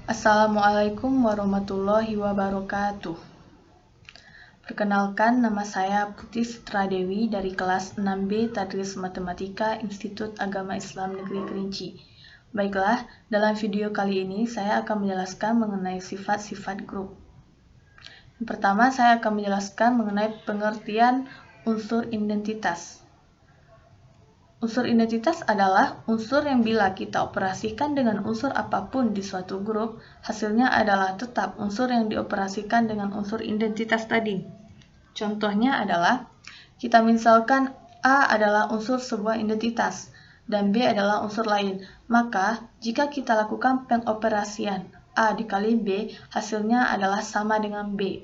Assalamualaikum warahmatullahi wabarakatuh. Perkenalkan, nama saya Putri Citradewi dari kelas 6B Tadris Matematika Institut Agama Islam Negeri Kerinci. Baiklah, dalam video kali ini saya akan menjelaskan mengenai sifat-sifat grup. Yang pertama, saya akan menjelaskan mengenai pengertian unsur identitas. Unsur identitas adalah unsur yang bila kita operasikan dengan unsur apapun di suatu grup, hasilnya adalah tetap unsur yang dioperasikan dengan unsur identitas tadi. Contohnya adalah, kita misalkan A adalah unsur sebuah identitas, dan B adalah unsur lain. Maka, jika kita lakukan pengoperasian A dikali B, hasilnya adalah sama dengan B.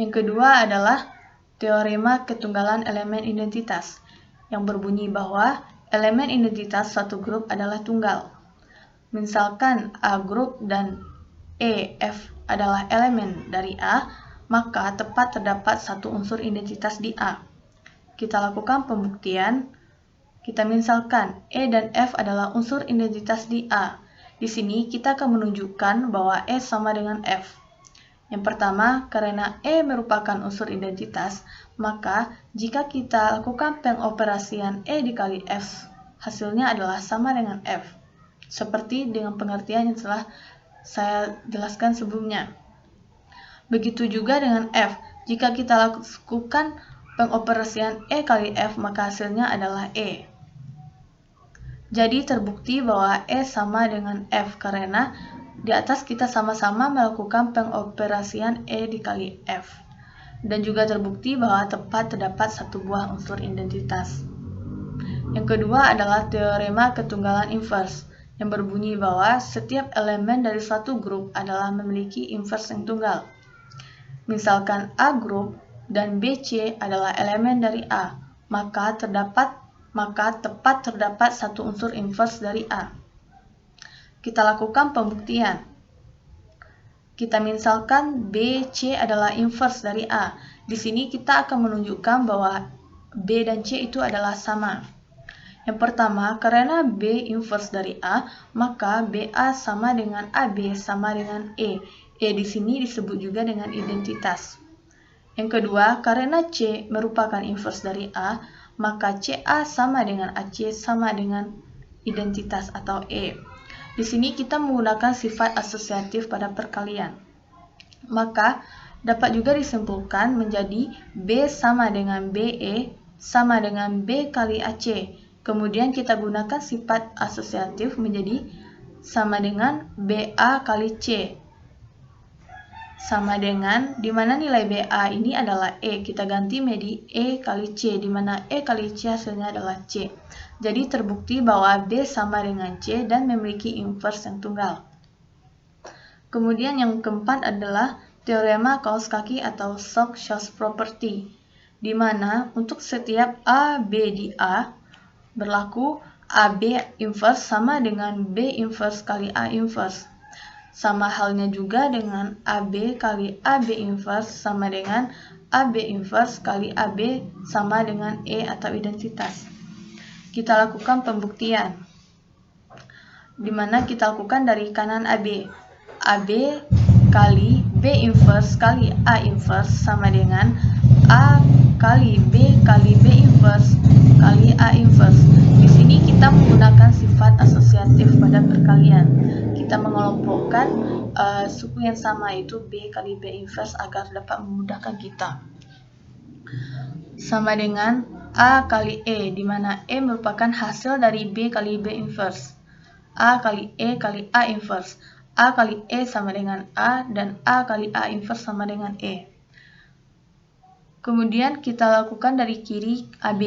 Yang kedua adalah teorema ketunggalan elemen identitas, yang berbunyi bahwa elemen identitas suatu grup adalah tunggal. Misalkan A grup dan E, F adalah elemen dari A, maka tepat terdapat satu unsur identitas di A. Kita lakukan pembuktian. Kita misalkan E dan F adalah unsur identitas di A. Di sini kita akan menunjukkan bahwa E sama dengan F. Yang pertama, karena E merupakan unsur identitas, maka jika kita lakukan pengoperasian E dikali F, hasilnya adalah sama dengan F. Seperti dengan pengertian yang telah saya jelaskan sebelumnya. Begitu juga dengan F. Jika kita lakukan pengoperasian E kali F, maka hasilnya adalah E. Jadi terbukti bahwa E sama dengan F karena di atas kita sama-sama melakukan pengoperasian E dikali F. Dan juga terbukti bahwa tepat terdapat satu buah unsur identitas. Yang kedua adalah teorema ketunggalan inverse, yang berbunyi bahwa setiap elemen dari suatu grup adalah memiliki inverse yang tunggal. Misalkan A grup dan BC adalah elemen dari A, maka tepat terdapat satu unsur inverse dari A. Kita lakukan pembuktian. Kita misalkan BC adalah inverse dari A. Di sini kita akan menunjukkan bahwa B dan C itu adalah sama. Yang pertama, karena B inverse dari A, maka BA sama dengan AB sama dengan E. E di sini disebut juga dengan identitas. Yang kedua, karena C merupakan inverse dari A, maka CA sama dengan AC sama dengan identitas atau E. Di sini kita menggunakan sifat asosiatif pada perkalian. Maka, dapat juga disimpulkan menjadi B sama dengan BE sama dengan B kali AC. Kemudian kita gunakan sifat asosiatif menjadi sama dengan BA kali C. Sama dengan, di mana nilai BA ini adalah E. Kita ganti menjadi E kali C, di mana E kali C hasilnya adalah C. Jadi terbukti bahwa B sama dengan C dan memiliki inverse yang tunggal. Kemudian yang keempat adalah teorema kaus kaki atau Shock-Schulze property, di mana untuk setiap A, B di A berlaku AB inverse sama dengan B inverse kali A inverse. Sama halnya juga dengan AB kali AB inverse sama dengan AB inverse kali AB sama dengan E atau identitas. Kita lakukan pembuktian, di mana kita lakukan dari kanan AB. AB kali B inverse kali A inverse sama dengan A kali B inverse kali A inverse. Di sini kita menggunakan sifat asosiatif pada perkalian. Kita mengelompokkan suku yang sama, yaitu B kali B inverse, agar dapat memudahkan kita. Sama dengan A kali E, di mana E merupakan hasil dari B kali B inverse. A kali E kali A inverse. A kali E sama dengan A, dan A kali A inverse sama dengan E. Kemudian kita lakukan dari kiri AB,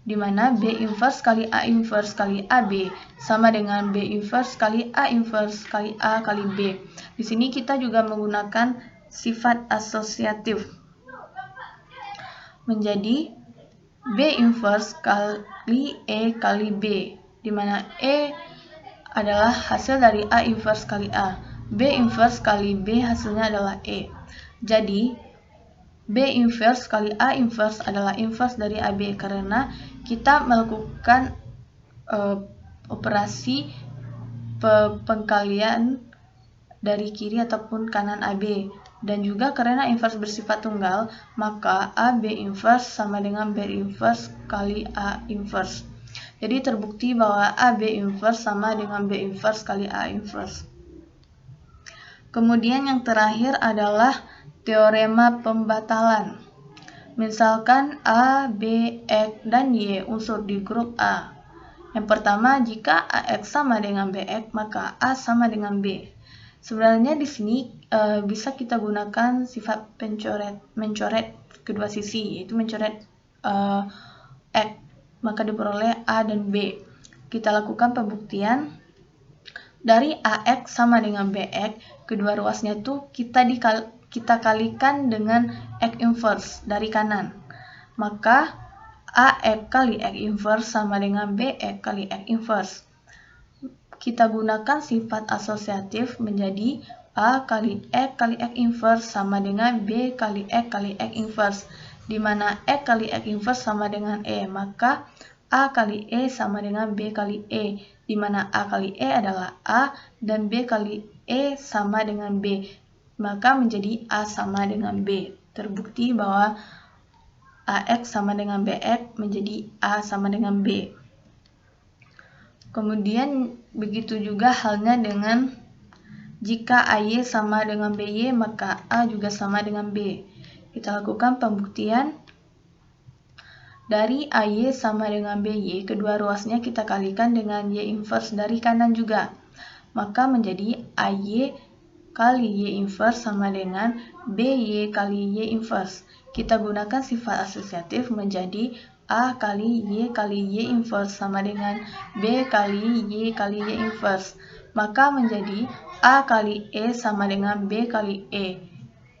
di mana B inverse kali A inverse kali AB sama dengan B inverse kali A inverse kali A kali B. Di sini kita juga menggunakan sifat asosiatif menjadi B inverse kali E kali B, di mana E adalah hasil dari A inverse kali A. B inverse kali B hasilnya adalah E. Jadi, B inverse kali A inverse adalah inverse dari AB karena kita melakukan operasi pengkalian dari kiri ataupun kanan AB. Dan juga karena inverse bersifat tunggal, maka AB inverse sama dengan B inverse kali A inverse. Jadi terbukti bahwa AB inverse sama dengan B inverse kali A inverse. Kemudian yang terakhir adalah teorema pembatalan. Misalkan A, B, X, dan Y unsur di grup A. Yang pertama, jika AX sama dengan BX, maka A sama dengan B. Sebenarnya di sini bisa kita gunakan sifat mencoret kedua sisi, yaitu mencoret X, maka diperoleh A dan B. Kita lakukan pembuktian dari AX sama dengan BX, kedua ruasnya itu kita kalikan dengan X inverse dari kanan. Maka AX kali X inverse sama dengan BX kali X inverse. Kita gunakan sifat asosiatif menjadi A kali X kali X inverse sama dengan B kali X kali X inverse, di mana X kali X inverse sama dengan E, maka A kali E sama dengan B kali E, di mana A kali E adalah A dan B kali E sama dengan B, maka menjadi A sama dengan B. Terbukti bahwa AX sama dengan BX menjadi A sama dengan B. Kemudian begitu juga halnya dengan jika AY sama dengan BY, maka A juga sama dengan B. Kita lakukan pembuktian dari AY sama dengan BY, kedua ruasnya kita kalikan dengan Y inverse dari kanan juga. Maka menjadi AY kali Y inverse sama dengan BY kali Y inverse. Kita gunakan sifat asosiatif menjadi A kali Y inverse sama dengan B kali Y inverse. Maka menjadi A kali E sama dengan B kali E.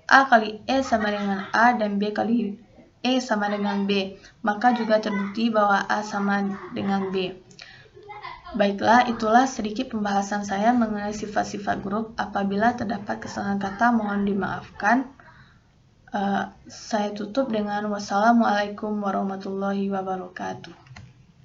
A kali E sama dengan A dan B kali E sama dengan B. Maka juga terbukti bahwa A sama dengan B. Baiklah, itulah sedikit pembahasan saya mengenai sifat-sifat grup. Apabila terdapat kesalahan kata, mohon dimaafkan. Saya tutup dengan wassalamualaikum warahmatullahi wabarakatuh.